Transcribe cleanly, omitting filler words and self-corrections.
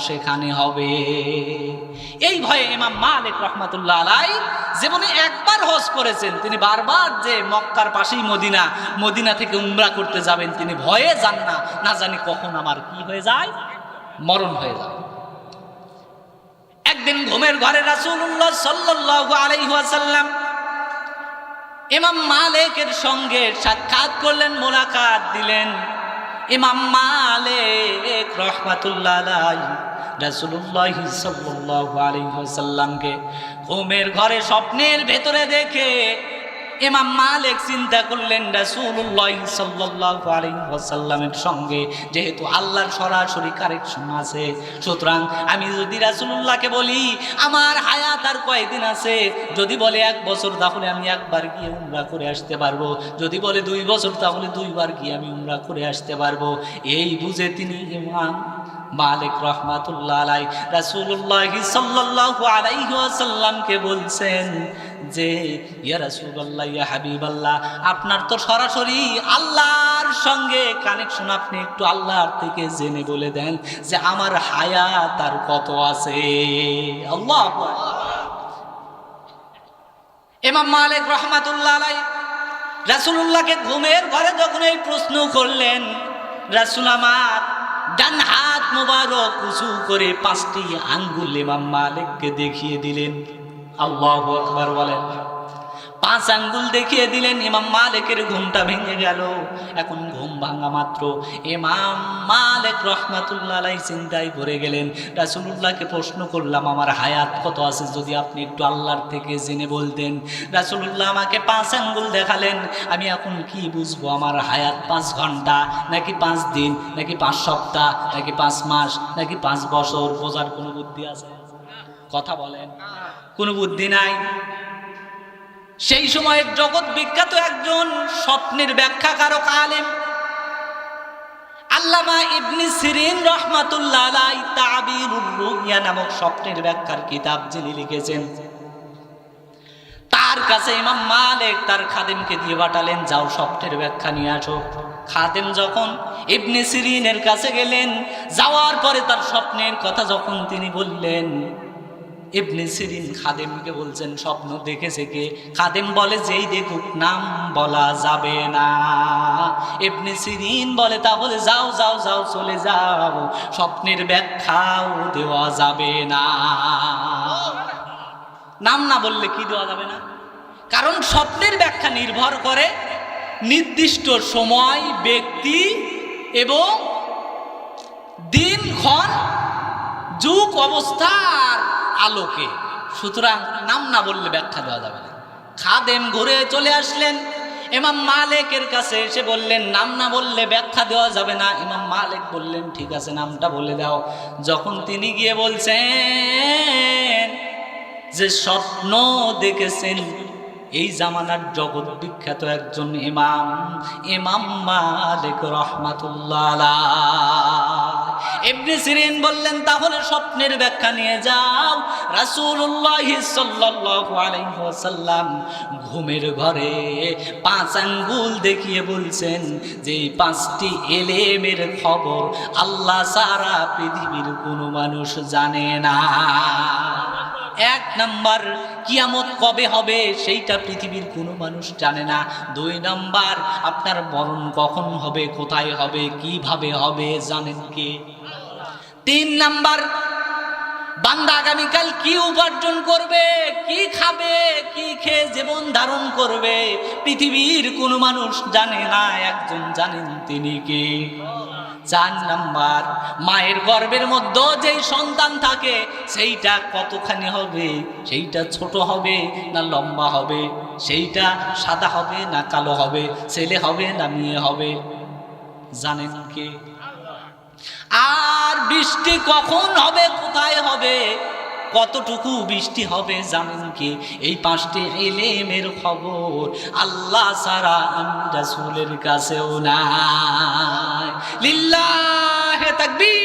সেখানে হবে। এই ভয়ে ইমাম মালিক রহমাতুল্লাহ আলাইহি জীবনে একবার হজ করেছেন, তিনি বারবার যে মক্কার পাশেই মদিনা, মদিনা থেকে উমরা করতে যাবেন, তিনি ভয়ে যান না, না জানি কখন আমার কি হয়ে যায়, মরণ হয়ে যায়। একদিন ঘুমের ঘরে রাসূলুল্লাহ সাল্লাল্লাহু আলাইহি ওয়াসাল্লাম ইমাম মালিকের সঙ্গে সাক্ষাৎ করলেন, মোলাকাত দিলেন। ইমাম মালিক রাহমাতুল্লাহ আলাইহি রাসূলুল্লাহ সাল্লাল্লাহু আলাইহি ওয়াসাল্লামকে ঘুমের ঘরে স্বপ্নের ভেতরে দেখে ইমাম মালিক চিন্তা করলেন রাসূলুল্লাহ সাল্লাল্লাহু আলাইহি ওয়াসাল্লামের সঙ্গে যেহেতু আল্লাহর সরাসরি কানেকশন আছে, সুতরাং আমি যদি রাসূলুল্লাহকে বলি আমার হায়াত আর কয়দিন আছে, যদি বলে 1 বছর তাহলে আমি একবার গিয়ে উমরা করে আসতে পারবো, যদি বলে 2 বছর তাহলে 2 বার গিয়ে আমি উমরা করে আসতে পারবো। এই বুঝে তিনি ইমাম মালিক রহমাতুল্লাহ আলাইহি রাসূলুল্লাহ সাল্লাল্লাহু আলাইহি ওয়াসাল্লামকে বলছেন যে ইয়া রাসূলুল্লাহ, ইয়া হাবিবাল্লাহ, আপনার তো সরাসরি আল্লাহর সঙ্গে কানেকশন, আপনি একটু আল্লাহর থেকে জেনে বলে দেন যে আমার হায়াত আর কত আছে। আল্লাহু আকবার। ইমাম মালিক রহমাতুল্লাহ আলাইহি রাসূলুল্লাহকে ঘুমের ঘরে যখন এই প্রশ্ন করলেন, রাসূল আমার ডান হাত মোবারক উঁচু করে 5টি আঙ্গুল ইমাম মালিককে দেখিয়ে দিলেন। আল্লাহু আকবার বলেন। 5 আঙ্গুল দেখিয়ে দিলেন, ইমাম মালিকের ঘুমটা ভেঙে গেল। এখন ঘুম ভাঙা মাত্র ইমাম মালিক রহমাতুল্লাহ আলাইহি চিন্তায় পড়ে গেলেন। রাসূলুল্লাহকে প্রশ্ন করলাম আমার হায়াত কত আছে, যদি আপনি একটু আল্লাহর থেকে জেনে বলতেন। রাসূলুল্লাহ আমাকে 5 আঙ্গুল দেখালেন। আমি এখন কি বুঝবো আমার হায়াত 5 ঘন্টা নাকি 5 দিন নাকি 5 সপ্তাহ নাকি 5 মাস নাকি 5 বছর? বোঝার কোনো বুদ্ধি আছে? কথা বলেন, কোনো বুদ্ধি নাই। সেই সময়ের জগৎ বিখ্যাত একজন স্বপ্নের ব্যাখ্যাকারক আলেম আল্লামা ইবনে সিরিন রাহমাতুল্লাহ আলাইহি তাবিরুর রুইয়া নামক স্বপ্নের ব্যাখ্যার কিতাব যিনি লিখেছেন, তার কাছে ইমাম মালিক তার খাদেমকে দিয়ে পাঠালেন, যাও স্বপ্নের ব্যাখ্যা নিয়ে আসো। খাদেম যখন ইবনে সিরিনের কাছে গেলেন, যাওয়ার পরে তার স্বপ্নের কথা যখন তিনি বললেন, ইবনে সিরিন খাদেমকে বলছেন স্বপ্ন দেখেছে কে? খাদেম বলে যেই দেখুক নাম বলা যাবে না। ইবনে সিরিন বলে তাহলে যাও যাও যাও চলে যাও, স্বপ্নের ব্যাখ্যাও দেওয়া যাবে না। নাম না বললে কি দেওয়া যাবে না? কারণ স্বপ্নের ব্যাখ্যা নির্ভর করে নির্দিষ্ট সময়, ব্যক্তি এবং দিনক্ষণ, যুগ অবস্থার আলোকে। সুতরাং নাম না বললে ব্যাখ্যা দেওয়া যাবে না। খাদেম ঘুরে চলে আসলেন ইমাম মালিকের কাছে, এসে বললেন নাম না বললে ব্যাখ্যা দেওয়া যাবে না। ইমাম মালিক বললেন ঠিক আছে, নামটা বলে দাও। যখন তিনি গিয়ে বলছেন যে স্বপ্ন দেখেছেন এই জামানার জগৎ বিখ্যাত একজন ইমাম, ইমাম মালিক রাহমাতুল্লাহ আলাইহি। ইবনে সিরিন বললেন তাহলে স্বপ্নের ব্যাখ্যা নিয়ে যাও। রাসূলুল্লাহ সাল্লাল্লাহু আলাইহি ওয়াসাল্লাম ঘুমের ঘরে 5 আঙ্গুল দেখিয়ে বলছেন যে এই 5টি এলেমের খবর আল্লাহ ছাড়া পৃথিবীর কোনো মানুষ জানে না। 1 নাম্বার, কিয়ামত কবে হবে সেইটা পৃথিবীর কোনো মানুষ জানে না। 2 নাম্বার, আপনার মরণ কখন হবে, কোথায় হবে, কিভাবে হবে জানেন কে? 3 নাম্বার, বান্দা আগামীকাল কি উপার্জন করবে, কি খাবে, কি খেয়ে জীবন ধারণ করবে পৃথিবীর কোনো মানুষ জানে না, একজন জানেন, তিনি কে? 4 নাম্বার, মায়ের গর্ভের মধ্যে যেই সন্তান থাকে সেইটা কতখানি হবে, সেইটা ছোট হবে না লম্বা হবে, সেইটা সাদা হবে না কালো হবে, ছেলে হবে না মেয়ে হবে, জানেন কে? আর বৃষ্টি কখন হবে, কোথায় হবে, কতটুকু বৃষ্টি হবে জানেন কে? এই 5টি ইলমের খবর আল্লাহ ছাড়া আমি রাসূলের কাছেও নাই। লিল্লাহি তাকবীর।